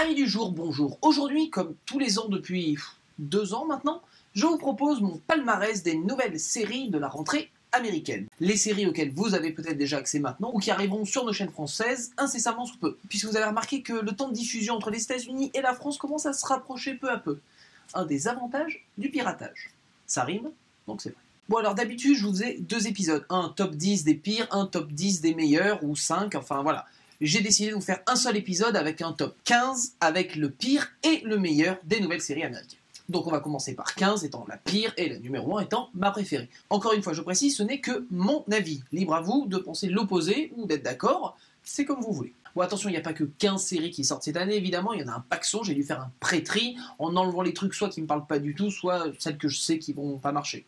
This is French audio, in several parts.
Amis du jour, bonjour. Aujourd'hui, comme tous les ans depuis 2 ans maintenant, je vous propose mon palmarès des nouvelles séries de la rentrée américaine. Les séries auxquelles vous avez peut-être déjà accès maintenant ou qui arriveront sur nos chaînes françaises incessamment sous peu, puisque vous avez remarqué que le temps de diffusion entre les États-Unis et la France commence à se rapprocher peu à peu. Un des avantages du piratage. Ça rime, donc c'est vrai. Bon alors d'habitude je vous faisais 2 épisodes, un top 10 des pires, un top 10 des meilleurs, ou 5, enfin voilà. J'ai décidé de vous faire un seul épisode avec un top 15, avec le pire et le meilleur des nouvelles séries américaines. Donc on va commencer par 15 étant la pire et la numéro 1 étant ma préférée. Encore une fois je précise, ce n'est que mon avis. Libre à vous de penser l'opposé ou d'être d'accord, c'est comme vous voulez. Bon attention, il n'y a pas que 15 séries qui sortent cette année, évidemment, il y en a un paxon, j'ai dû faire un pré-tri en enlevant les trucs soit qui me parlent pas du tout, soit celles que je sais qui vont pas marcher.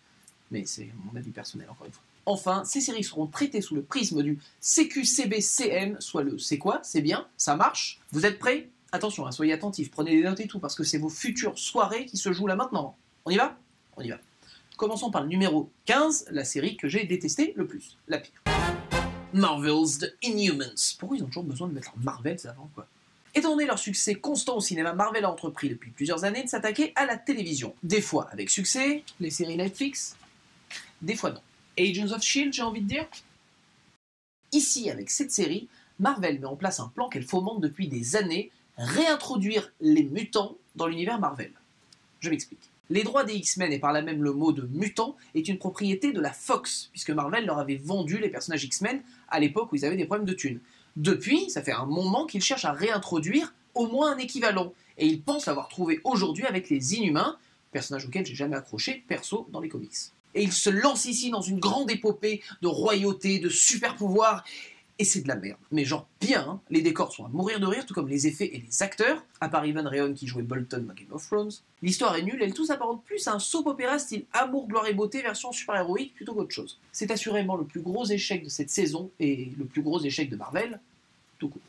Mais c'est mon avis personnel, encore une fois. Enfin, ces séries seront traitées sous le prisme du CQCBCM, soit le c'est quoi, c'est bien, ça marche. Vous êtes prêts? Attention, hein, soyez attentifs, prenez des notes et tout, parce que c'est vos futures soirées qui se jouent là maintenant. On y va? On y va. Commençons par le numéro 15, la série que j'ai détestée le plus, la pire. Marvel's The Inhumans. Pourquoi ils ont toujours besoin de mettre Marvel avant, quoi? Étant donné leur succès constant au cinéma, Marvel a entrepris depuis plusieurs années de s'attaquer à la télévision. Des fois avec succès, les séries Netflix, des fois non. Agents of S.H.I.E.L.D., j'ai envie de dire. Ici, avec cette série, Marvel met en place un plan qu'elle fomente depuis des années, réintroduire les mutants dans l'univers Marvel. Je m'explique. Les droits des X-Men, et par là même le mot de mutant, est une propriété de la Fox, puisque Marvel leur avait vendu les personnages X-Men à l'époque où ils avaient des problèmes de thunes. Depuis, ça fait un moment qu'ils cherchent à réintroduire au moins un équivalent, et ils pensent l'avoir trouvé aujourd'hui avec les Inhumains, personnages auxquels j'ai jamais accroché, perso, dans les comics. Et ils se lancent ici dans une grande épopée de royauté, de super-pouvoirs, et c'est de la merde. Mais genre bien, hein. Les décors sont à mourir de rire, tout comme les effets et les acteurs, à part Ivan Rheon qui jouait Bolton dans Game of Thrones. L'histoire est nulle, et le tout s'apparente plus à un soap-opéra style amour, gloire et beauté version super-héroïque plutôt qu'autre chose. C'est assurément le plus gros échec de cette saison, et le plus gros échec de Marvel, tout court.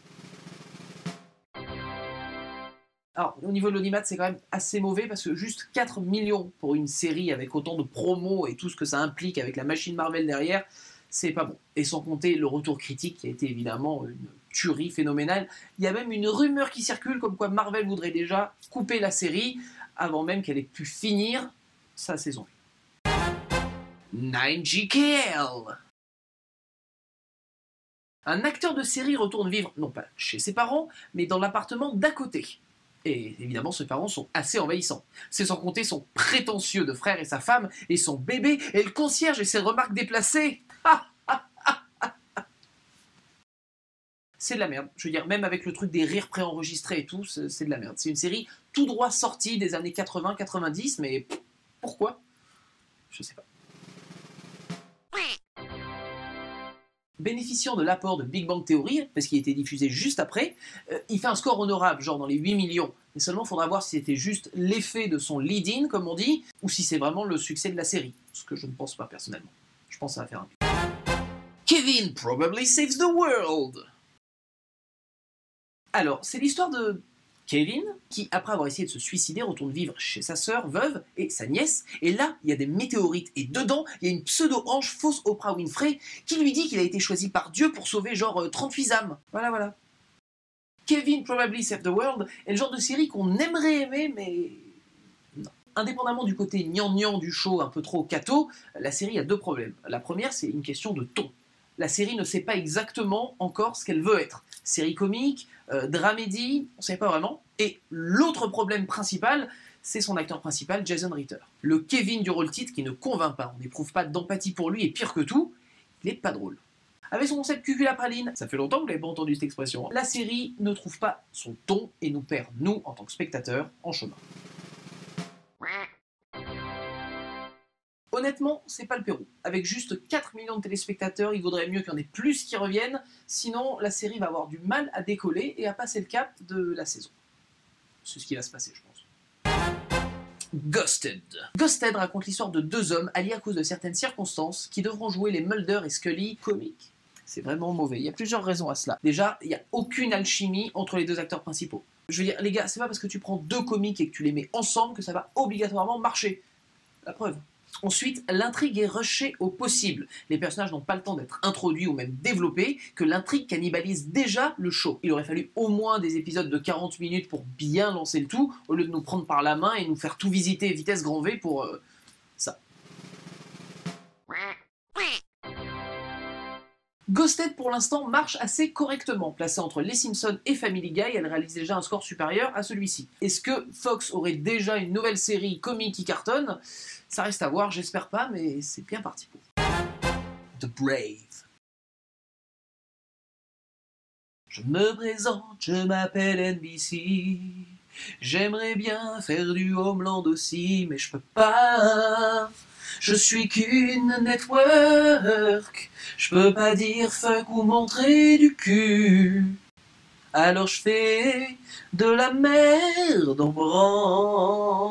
Alors, au niveau de l'audimat, c'est quand même assez mauvais parce que juste 4 millions pour une série avec autant de promos et tout ce que ça implique avec la machine Marvel derrière, c'est pas bon. Et sans compter le retour critique qui a été évidemment une tuerie phénoménale. Il y a même une rumeur qui circule comme quoi Marvel voudrait déjà couper la série avant même qu'elle ait pu finir sa saison. 9GKL. Un acteur de série retourne vivre, non pas chez ses parents, mais dans l'appartement d'à côté. Et évidemment, ses parents sont assez envahissants. C'est sans compter son prétentieux de frère et sa femme, et son bébé, et le concierge et ses remarques déplacées. C'est de la merde. Je veux dire, même avec le truc des rires préenregistrés et tout, c'est de la merde. C'est une série tout droit sortie des années 80-90, mais pourquoi? Je sais pas. Bénéficiant de l'apport de Big Bang Theory, parce qu'il a été diffusé juste après, il fait un score honorable, genre dans les 8 millions. Mais seulement, il faudra voir si c'était juste l'effet de son lead-in, comme on dit, ou si c'est vraiment le succès de la série. Ce que je ne pense pas, personnellement. Je pense que ça va faire un... Kevin probably saves the world. Alors, c'est l'histoire de Kevin, qui, après avoir essayé de se suicider, retourne vivre chez sa sœur, veuve, et sa nièce, et là, il y a des météorites, et dedans, il y a une pseudo-ange fausse Oprah Winfrey, qui lui dit qu'il a été choisi par Dieu pour sauver genre 38 âmes. Voilà. Kevin Probably Saved the World est le genre de série qu'on aimerait aimer, mais... non. Indépendamment du côté gnangnan du show un peu trop cato, la série a 2 problèmes. La première, c'est une question de ton. La série ne sait pas exactement encore ce qu'elle veut être. Série comique, dramédie, on ne sait pas vraiment. Et l'autre problème principal, c'est son acteur principal, Jason Ritter. Le Kevin du rôle titre qui ne convainc pas, on n'éprouve pas d'empathie pour lui, et pire que tout, il est pas drôle. Avec son concept cuculapraline, ça fait longtemps que vous n'avez pas entendu cette expression, la série ne trouve pas son ton et nous perd, nous, en tant que spectateurs, en chemin. Honnêtement, c'est pas le Pérou. Avec juste 4 millions de téléspectateurs, il vaudrait mieux qu'il y en ait plus qui reviennent, sinon la série va avoir du mal à décoller et à passer le cap de la saison. C'est ce qui va se passer, je pense. Ghosted. Ghosted raconte l'histoire de 2 hommes alliés à cause de certaines circonstances qui devront jouer les Mulder et Scully comiques. C'est vraiment mauvais. Il y a plusieurs raisons à cela. Déjà, il n'y a aucune alchimie entre les 2 acteurs principaux. Je veux dire, les gars, c'est pas parce que tu prends 2 comiques et que tu les mets ensemble que ça va obligatoirement marcher. La preuve. Ensuite, l'intrigue est rushée au possible. Les personnages n'ont pas le temps d'être introduits ou même développés, que l'intrigue cannibalise déjà le show. Il aurait fallu au moins des épisodes de 40 minutes pour bien lancer le tout, au lieu de nous prendre par la main et nous faire tout visiter vitesse grand V pour ça. Ghosted pour l'instant marche assez correctement. Placée entre Les Simpsons et Family Guy, elle réalise déjà un score supérieur à celui-ci. Est-ce que Fox aurait déjà une nouvelle série comique qui cartonne? Ça reste à voir, j'espère pas, mais c'est bien parti pour. The Brave. Je me présente, je m'appelle NBC. J'aimerais bien faire du Homeland aussi, mais je peux pas. Je suis qu'une network. Je peux pas dire fuck ou montrer du cul. Alors je fais de la merde en branche.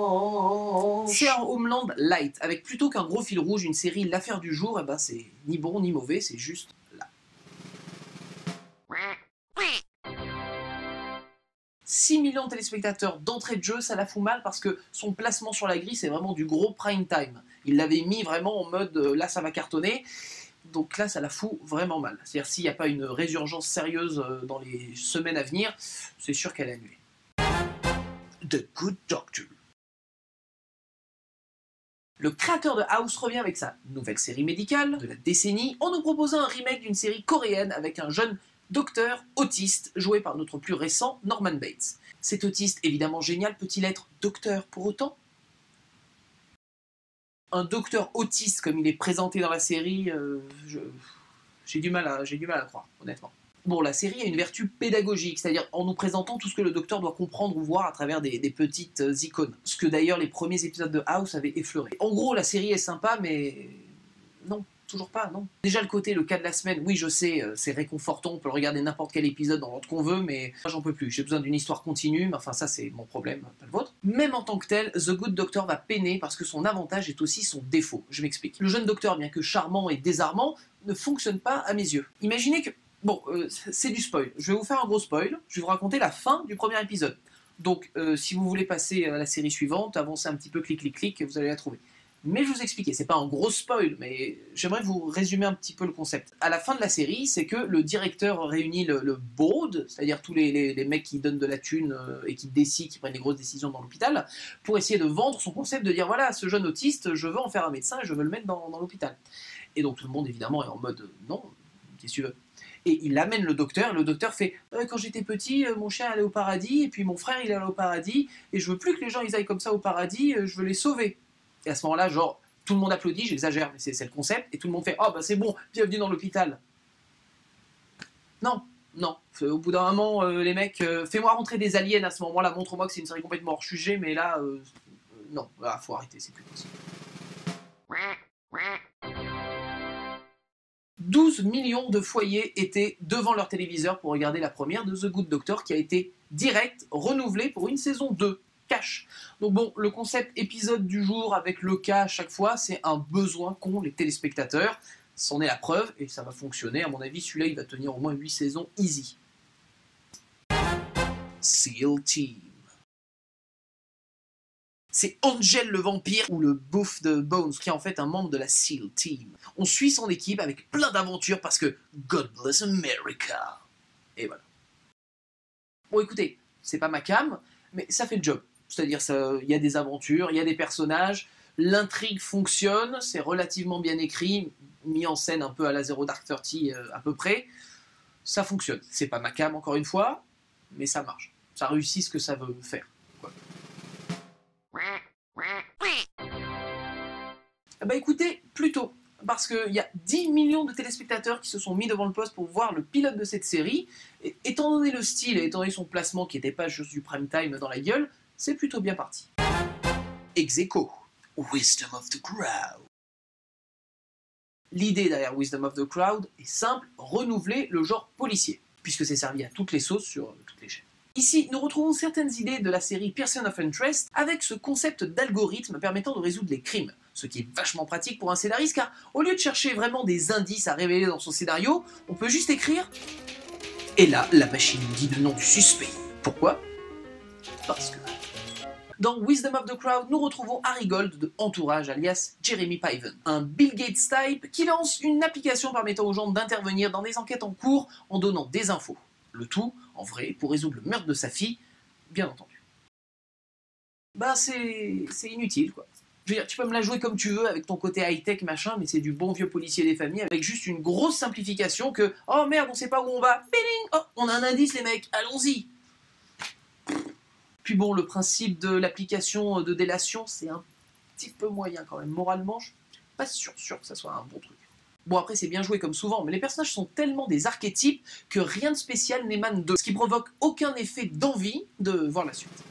C'est un Homeland light, avec plutôt qu'un gros fil rouge, une série l'affaire du jour, et ben c'est ni bon ni mauvais, c'est juste là. 6 millions de téléspectateurs d'entrée de jeu, ça la fout mal parce que son placement sur la grille, c'est vraiment du gros prime time. Il l'avait mis vraiment en mode là ça va cartonner, donc là ça la fout vraiment mal. C'est-à-dire s'il n'y a pas une résurgence sérieuse dans les semaines à venir, c'est sûr qu'elle est annulée. The Good Doctor. Le créateur de House revient avec sa nouvelle série médicale de la décennie en nous proposant un remake d'une série coréenne avec un jeune docteur autiste joué par notre plus récent Norman Bates. Cet autiste évidemment génial peut-il être docteur pour autant? Un docteur autiste comme il est présenté dans la série, j'ai du mal à croire, honnêtement. Bon, la série a une vertu pédagogique, c'est-à-dire en nous présentant tout ce que le docteur doit comprendre ou voir à travers des petites icônes. Ce que d'ailleurs les premiers épisodes de House avaient effleuré. En gros, la série est sympa, mais non. Toujours pas, non. Déjà le cas de la semaine, oui je sais, c'est réconfortant, on peut le regarder n'importe quel épisode dans l'ordre qu'on veut, mais moi j'en peux plus, j'ai besoin d'une histoire continue, mais enfin ça c'est mon problème, pas le vôtre. Même en tant que tel, The Good Doctor va peiner parce que son avantage est aussi son défaut, je m'explique. Le jeune docteur, bien que charmant et désarmant, ne fonctionne pas à mes yeux. Imaginez que, bon, c'est du spoil, je vais vous faire un gros spoil, je vais vous raconter la fin du premier épisode. Donc si vous voulez passer à la série suivante, avancez un petit peu, clic clic clic, vous allez la trouver. Mais je vous expliquais, c'est pas un gros spoil, mais j'aimerais vous résumer un petit peu le concept. À la fin de la série, c'est que le directeur réunit le board, c'est-à-dire tous les mecs qui donnent de la thune et qui décident, qui prennent des grosses décisions dans l'hôpital, pour essayer de vendre son concept, de dire voilà, ce jeune autiste, je veux en faire un médecin et je veux le mettre dans l'hôpital. Et donc tout le monde évidemment est en mode non, qu'est-ce que tu veux? Et il amène le docteur fait quand j'étais petit, mon chien allait au paradis, et puis mon frère il allait au paradis, et je veux plus que les gens ils aillent comme ça au paradis, je veux les sauver. Et à ce moment-là, genre, tout le monde applaudit, j'exagère, mais c'est le concept, et tout le monde fait « Oh, bah c'est bon, bienvenue dans l'hôpital ». Non, non. Au bout d'un moment, les mecs, fais-moi rentrer des aliens à ce moment-là, montre-moi que c'est une série complètement hors sujet, mais là, non, là, faut arrêter, c'est plus possible. 12 millions de foyers étaient devant leur téléviseur pour regarder la première de The Good Doctor, qui a été direct renouvelée pour une saison 2. Cash. Donc bon, le concept épisode du jour avec le cas à chaque fois, c'est un besoin qu'ont les téléspectateurs. C'en est la preuve et ça va fonctionner. À mon avis, celui-là, il va tenir au moins 8 saisons easy. SEAL Team. C'est Angel le vampire ou le bouffe de Bones qui est en fait un membre de la SEAL Team. On suit son équipe avec plein d'aventures parce que God bless America. Et voilà. Bon écoutez, c'est pas ma cam, mais ça fait le job. C'est-à-dire, il y a des aventures, il y a des personnages, l'intrigue fonctionne, c'est relativement bien écrit, mis en scène un peu à la Zero Dark 30 à peu près. Ça fonctionne. C'est pas ma cam encore une fois, mais ça marche. Ça réussit ce que ça veut faire. Quoi. Bah écoutez, plutôt. Parce qu'il y a 10 millions de téléspectateurs qui se sont mis devant le poste pour voir le pilote de cette série. Et étant donné le style et étant donné son placement qui n'était pas juste du prime time dans la gueule, c'est plutôt bien parti. Ex aequo, Wisdom of the Crowd. L'idée derrière Wisdom of the Crowd est simple, renouveler le genre policier, puisque c'est servi à toutes les sauces sur toutes les chaînes. Ici, nous retrouvons certaines idées de la série Person of Interest avec ce concept d'algorithme permettant de résoudre les crimes. Ce qui est vachement pratique pour un scénariste car au lieu de chercher vraiment des indices à révéler dans son scénario, on peut juste écrire « Et là, la machine dit le nom du suspect. » Pourquoi? Parce que... Dans Wisdom of the Crowd, nous retrouvons Harry Gold de Entourage, alias Jeremy Piven, un Bill Gates type qui lance une application permettant aux gens d'intervenir dans des enquêtes en cours en donnant des infos. Le tout, en vrai, pour résoudre le meurtre de sa fille, bien entendu. Bah c'est inutile quoi. Je veux dire, tu peux me la jouer comme tu veux avec ton côté high-tech machin, mais c'est du bon vieux policier des familles avec juste une grosse simplification que « Oh merde, on sait pas où on va, Béling, oh, on a un indice les mecs, allons-y !» Puis bon, le principe de l'application de délation, c'est un petit peu moyen quand même. Moralement, je suis pas sûr que ça soit un bon truc. Bon après c'est bien joué comme souvent, mais les personnages sont tellement des archétypes que rien de spécial n'émane d'eux, ce qui provoque aucun effet d'envie de voir la suite.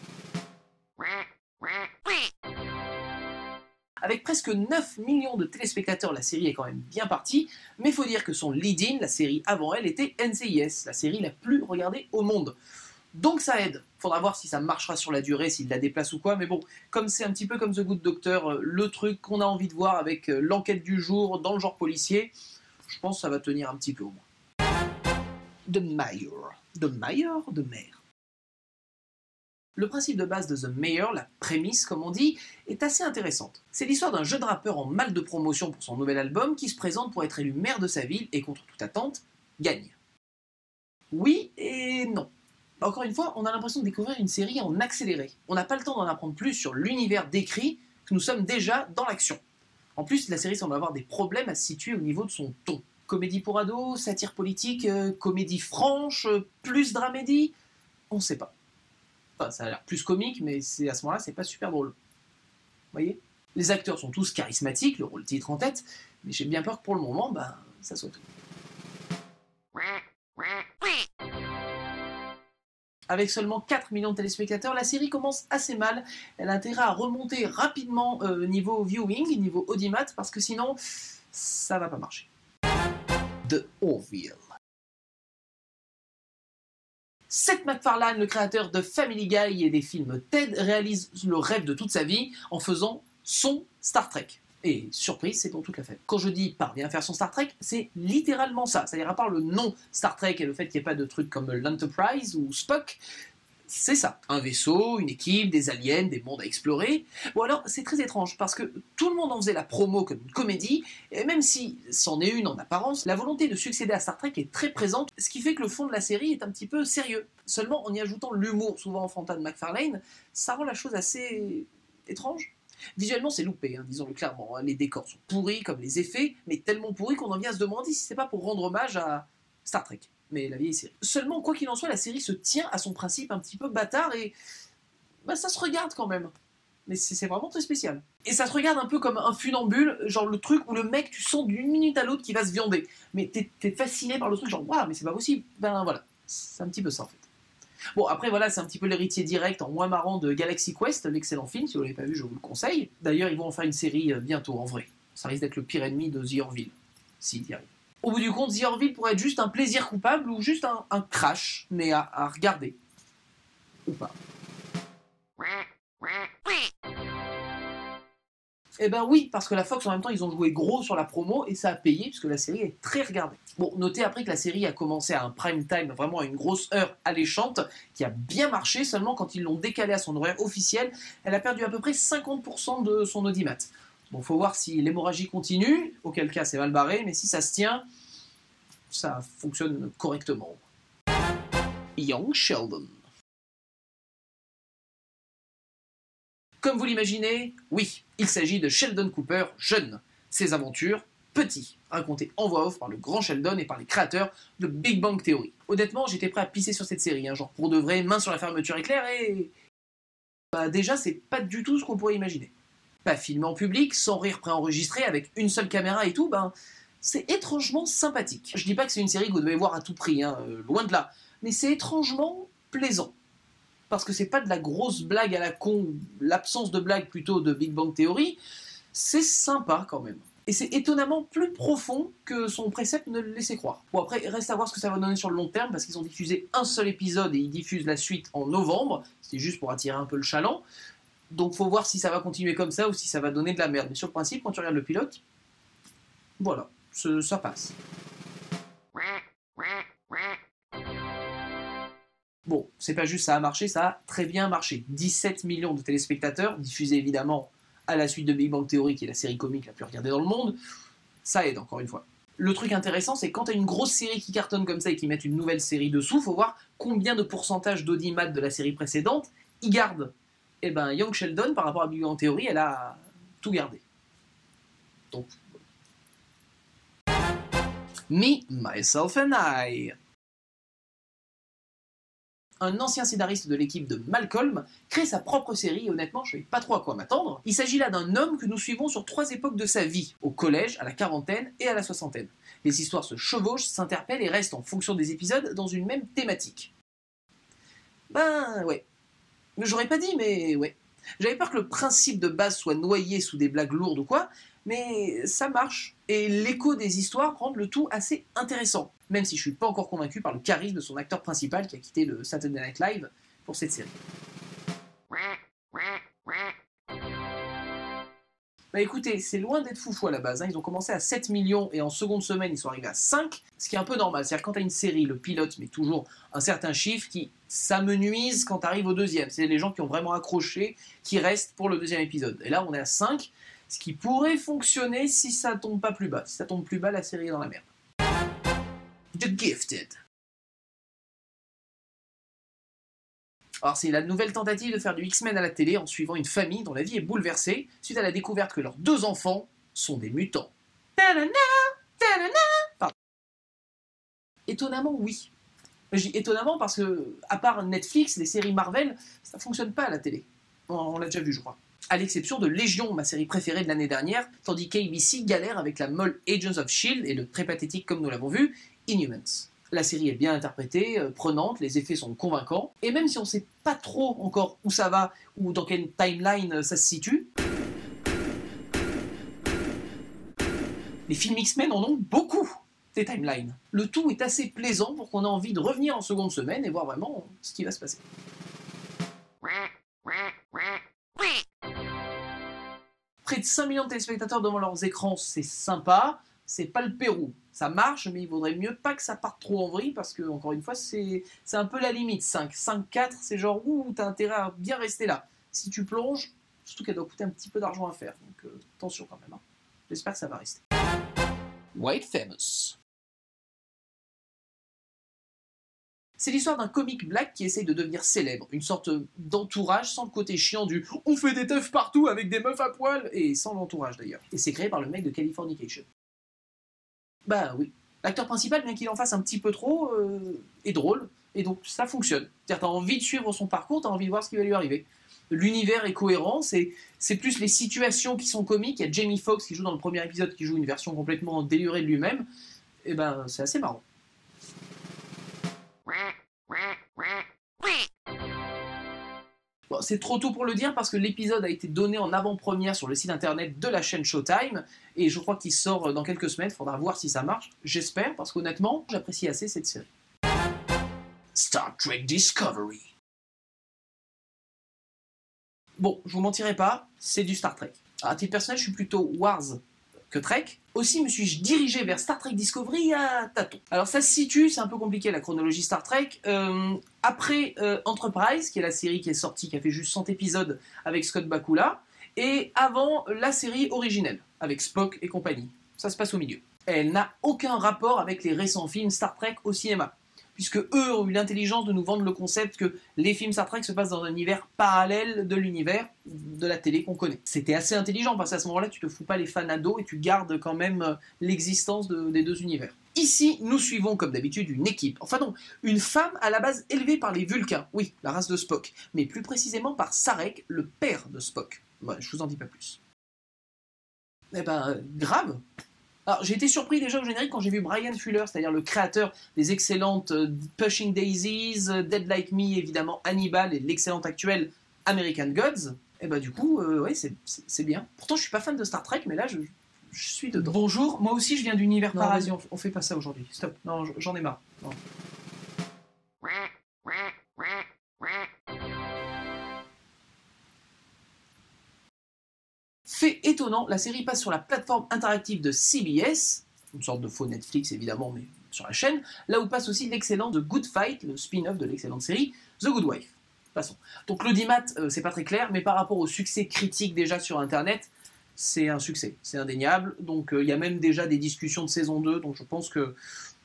Avec presque 9 millions de téléspectateurs, la série est quand même bien partie, mais faut dire que son lead-in, la série avant elle, était NCIS, la série la plus regardée au monde. Donc ça aide. Faudra voir si ça marchera sur la durée, s'il la déplace ou quoi, mais bon, comme c'est un petit peu comme The Good Doctor, le truc qu'on a envie de voir avec l'enquête du jour dans le genre policier, je pense que ça va tenir un petit peu au moins. The Mayor. The Mayor, The Mayor. Le principe de base de The Mayor, la prémisse comme on dit, est assez intéressante. C'est l'histoire d'un jeune rappeur en mal de promotion pour son nouvel album qui se présente pour être élu maire de sa ville et contre toute attente, gagne. Oui et non. Encore une fois, on a l'impression de découvrir une série en accéléré. On n'a pas le temps d'en apprendre plus sur l'univers décrit, que nous sommes déjà dans l'action. En plus, la série semble avoir des problèmes à se situer au niveau de son ton. Comédie pour ados, satire politique, comédie franche, plus dramédie, on sait pas. Enfin, ça a l'air plus comique, mais à ce moment-là, c'est pas super drôle. Vous voyez ? Les acteurs sont tous charismatiques, le rôle titre en tête, mais j'ai bien peur que pour le moment, ça soit tout. Avec seulement 4 millions de téléspectateurs, la série commence assez mal. Elle a intérêt à remonter rapidement niveau viewing, niveau audimat, parce que sinon, ça va pas marcher. The Orville. Seth MacFarlane, le créateur de Family Guy et des films Ted, réalise le rêve de toute sa vie en faisant son Star Trek. Et surprise, c'est pour toute la fête. Quand je dis parvient à faire son Star Trek, c'est littéralement ça. C'est-à-dire à part le nom Star Trek et le fait qu'il n'y ait pas de trucs comme l'Enterprise ou Spock, c'est ça. Un vaisseau, une équipe, des aliens, des mondes à explorer. Bon alors, c'est très étrange, parce que tout le monde en faisait la promo comme une comédie, et même si c'en est une en apparence, la volonté de succéder à Star Trek est très présente, ce qui fait que le fond de la série est un petit peu sérieux. Seulement, en y ajoutant l'humour souvent enfantin de MacFarlane, ça rend la chose assez étrange. Visuellement, c'est loupé, disons-le clairement. Les décors sont pourris, comme les effets, mais tellement pourris qu'on en vient à se demander si c'est pas pour rendre hommage à Star Trek, mais la vieille série. Seulement, quoi qu'il en soit, la série se tient à son principe un petit peu bâtard et ça se regarde quand même. Mais c'est vraiment très spécial. Et ça se regarde un peu comme un funambule, genre le truc où le mec, tu sens d'une minute à l'autre qu'il va se viander. Mais t'es fasciné par le truc, genre, waouh, mais c'est pas possible. Voilà, c'est un petit peu ça en fait. Bon, après voilà, c'est un petit peu l'héritier direct en moins marrant de Galaxy Quest, l'excellent film, si vous l'avez pas vu, je vous le conseille. D'ailleurs, ils vont en faire une série bientôt, en vrai. Ça risque d'être le pire ennemi de The Orville, s'il y arrive. Au bout du compte, The Orville pourrait être juste un plaisir coupable ou juste un crash, mais à regarder. Ou pas. Eh ben oui, parce que la Fox en même temps ils ont joué gros sur la promo et ça a payé puisque la série est très regardée. Bon, notez après que la série a commencé à un prime time, vraiment à une grosse heure alléchante, qui a bien marché, seulement quand ils l'ont décalée à son horaire officiel, elle a perdu à peu près 50% de son audimat. Bon, faut voir si l'hémorragie continue, auquel cas c'est mal barré, mais si ça se tient, ça fonctionne correctement. Young Sheldon. Comme vous l'imaginez, oui, il s'agit de Sheldon Cooper, jeune. Ses aventures, petit, racontées en voix off par le grand Sheldon et par les créateurs de Big Bang Theory. Honnêtement, j'étais prêt à pisser sur cette série, genre pour de vrai, main sur la fermeture éclair et... déjà, c'est pas du tout ce qu'on pourrait imaginer. Pas filmé en public, sans rire préenregistré, avec une seule caméra et tout, c'est étrangement sympathique. Je dis pas que c'est une série que vous devez voir à tout prix, loin de là, mais c'est étrangement plaisant. Parce que c'est pas de la grosse blague à la con, l'absence de blague plutôt de Big Bang Theory, c'est sympa quand même. Et c'est étonnamment plus profond que son précepte ne le laissait croire. Bon après, reste à voir ce que ça va donner sur le long terme, parce qu'ils ont diffusé un seul épisode et ils diffusent la suite en novembre, c'était juste pour attirer un peu le chaland, donc faut voir si ça va continuer comme ça ou si ça va donner de la merde. Mais sur le principe, quand tu regardes le pilote, voilà, ça passe. Bon, c'est pas juste ça a marché, ça a très bien marché. 17 millions de téléspectateurs, diffusés évidemment à la suite de Big Bang Theory, qui est la série comique la plus regardée dans le monde. Ça aide, encore une fois. Le truc intéressant, c'est que quand t'as une grosse série qui cartonne comme ça et qui met une nouvelle série dessous, faut voir combien de pourcentage d'audimat de la série précédente ils gardent. Et ben, Young Sheldon, par rapport à Big Bang Theory, elle a tout gardé. Donc... Me, Myself and I. Un ancien scénariste de l'équipe de Malcolm crée sa propre série et honnêtement, je ne savais pas trop à quoi m'attendre. Il s'agit là d'un homme que nous suivons sur 3 époques de sa vie, au collège, à la quarantaine et à la soixantaine. Les histoires se chevauchent, s'interpellent et restent en fonction des épisodes dans une même thématique. Ben ouais. J'aurais pas dit, mais ouais. J'avais peur que le principe de base soit noyé sous des blagues lourdes ou quoi, mais ça marche. Et l'écho des histoires rend le tout assez intéressant, même si je suis pas encore convaincu par le charisme de son acteur principal qui a quitté le Saturday Night Live pour cette série. Bah écoutez, c'est loin d'être foufou à la base, hein. Ils ont commencé à 7 millions et en seconde semaine ils sont arrivés à 5, ce qui est un peu normal. C'est-à-dire quand t'as une série, le pilote met toujours un certain chiffre qui s'amenuise quand t'arrives au deuxième. C'est les gens qui ont vraiment accroché, qui restent pour le deuxième épisode. Et là on est à 5, ce qui pourrait fonctionner si ça tombe pas plus bas. Si ça tombe plus bas, la série est dans la merde. The Gifted. Alors c'est la nouvelle tentative de faire du X-Men à la télé en suivant une famille dont la vie est bouleversée suite à la découverte que leurs 2 enfants sont des mutants. Pardon. Étonnamment, oui. Je dis étonnamment parce que, à part Netflix, les séries Marvel, ça fonctionne pas à la télé. On l'a déjà vu, je crois. À l'exception de Légion, ma série préférée de l'année dernière, tandis qu'ABC galère avec la molle Agents of S.H.I.E.L.D. et le très pathétique, comme nous l'avons vu, Inhumans. La série est bien interprétée, prenante, les effets sont convaincants, et même si on sait pas trop encore où ça va, ou dans quelle timeline ça se situe, les films X-Men en ont beaucoup, des timelines. Le tout est assez plaisant pour qu'on ait envie de revenir en seconde semaine et voir vraiment ce qui va se passer. Près de 5 millions de téléspectateurs devant leurs écrans, c'est sympa. C'est pas le Pérou. Ça marche, mais il vaudrait mieux pas que ça parte trop en vrille, parce que, encore une fois, c'est un peu la limite. 5, 4, c'est genre, ouh, t'as intérêt à bien rester là. Si tu plonges, surtout qu'elle doit coûter un petit peu d'argent à faire. Donc, attention quand même. Hein. J'espère que ça va rester. White Famous. C'est l'histoire d'un comic black qui essaye de devenir célèbre, une sorte d'entourage sans le côté chiant du « on fait des teufs partout avec des meufs à poil » et sans l'entourage d'ailleurs. Et c'est créé par le mec de Californication. Bah oui. L'acteur principal, bien qu'il en fasse un petit peu trop, est drôle, et donc ça fonctionne. C'est-à-dire t'as envie de suivre son parcours, t'as envie de voir ce qui va lui arriver. L'univers est cohérent, c'est plus les situations qui sont comiques. Il y a Jamie Foxx qui joue dans le premier épisode, qui joue une version complètement délurée de lui-même, et ben c'est assez marrant. Bon, c'est trop tôt pour le dire parce que l'épisode a été donné en avant-première sur le site internet de la chaîne Showtime et je crois qu'il sort dans quelques semaines, faudra voir si ça marche, j'espère, parce qu'honnêtement, j'apprécie assez cette série. Star Trek Discovery. Bon, je vous mentirai pas, c'est du Star Trek. À titre personnel, je suis plutôt Wars que Trek. Aussi me suis-je dirigé vers Star Trek Discovery à tâtons. Alors ça se situe, c'est un peu compliqué la chronologie Star Trek, après Enterprise, qui est la série qui est sortie, qui a fait juste 100 épisodes avec Scott Bakula, et avant la série originelle, avec Spock et compagnie. Ça se passe au milieu. Elle n'a aucun rapport avec les récents films Star Trek au cinéma, puisque eux ont eu l'intelligence de nous vendre le concept que les films Star Trek se passent dans un univers parallèle de l'univers de la télé qu'on connaît. C'était assez intelligent, parce qu'à ce moment-là, tu te fous pas les fans à dos et tu gardes quand même l'existence des 2 univers. Ici, nous suivons comme d'habitude une équipe, enfin non, une femme à la base élevée par les Vulcains, oui, la race de Spock, mais plus précisément par Sarek, le père de Spock. Ouais, je vous en dis pas plus. Eh ben, grave. Alors, j'ai été surpris déjà au générique quand j'ai vu Brian Fuller, c'est-à-dire le créateur des excellentes Pushing Daisies, Dead Like Me, évidemment Hannibal et l'excellente actuelle American Gods. Et bah du coup, ouais, c'est bien. Pourtant, je suis pas fan de Star Trek, mais là, je suis dedans. Bonjour, moi aussi je viens d'univers parallèle. Vas-y, on fait pas ça aujourd'hui. Stop, non, j'en ai marre. Non. Fait étonnant, la série passe sur la plateforme interactive de CBS, une sorte de faux Netflix évidemment, mais sur la chaîne, là où passe aussi l'excellent The Good Fight, le spin-off de l'excellente série The Good Wife. Passons. Donc l'audimat, c'est pas très clair, mais par rapport au succès critique déjà sur Internet, c'est un succès, c'est indéniable. Donc il y a même déjà des discussions de saison 2, donc je pense que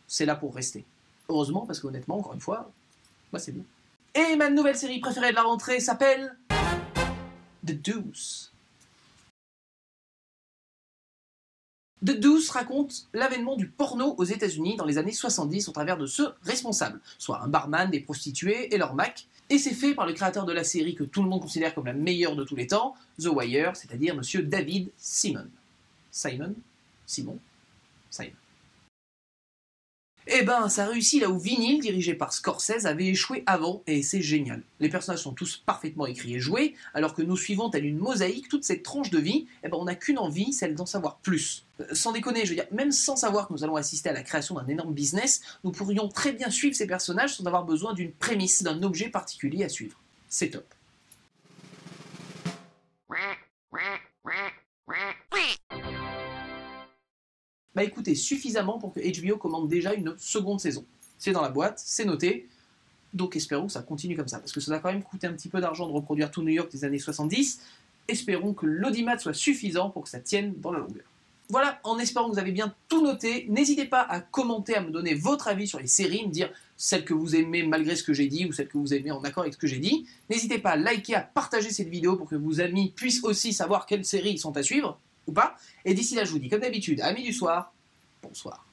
c'est là pour rester. Heureusement, parce qu'honnêtement, encore une fois, bah c'est bien. Et ma nouvelle série préférée de la rentrée s'appelle The Deuce. The Deuce raconte l'avènement du porno aux États-Unis dans les années 70 au travers de ceux responsables, soit un barman, des prostituées et leur Mac, et c'est fait par le créateur de la série que tout le monde considère comme la meilleure de tous les temps, The Wire, c'est-à-dire monsieur David Simon. Simon. Eh ben, ça réussit là où Vinyl, dirigé par Scorsese, avait échoué avant, et c'est génial. Les personnages sont tous parfaitement écrits et joués, alors que nous suivons telle une mosaïque toute cette tranche de vie, eh ben on n'a qu'une envie, celle d'en savoir plus. Sans déconner, je veux dire, même sans savoir que nous allons assister à la création d'un énorme business, nous pourrions très bien suivre ces personnages sans avoir besoin d'une prémisse, d'un objet particulier à suivre. C'est top. Bah écoutez, suffisamment pour que HBO commande déjà une seconde saison. C'est dans la boîte, c'est noté, donc espérons que ça continue comme ça, parce que ça va quand même coûter un petit peu d'argent de reproduire tout New York des années 70, espérons que l'audimat soit suffisant pour que ça tienne dans la longueur. Voilà, en espérant que vous avez bien tout noté, n'hésitez pas à commenter, à me donner votre avis sur les séries, me dire celles que vous aimez malgré ce que j'ai dit, ou celles que vous aimez en accord avec ce que j'ai dit. N'hésitez pas à liker, à partager cette vidéo pour que vos amis puissent aussi savoir quelles séries sont à suivre, ou pas. Et d'ici là, je vous dis comme d'habitude, amis du soir, bonsoir.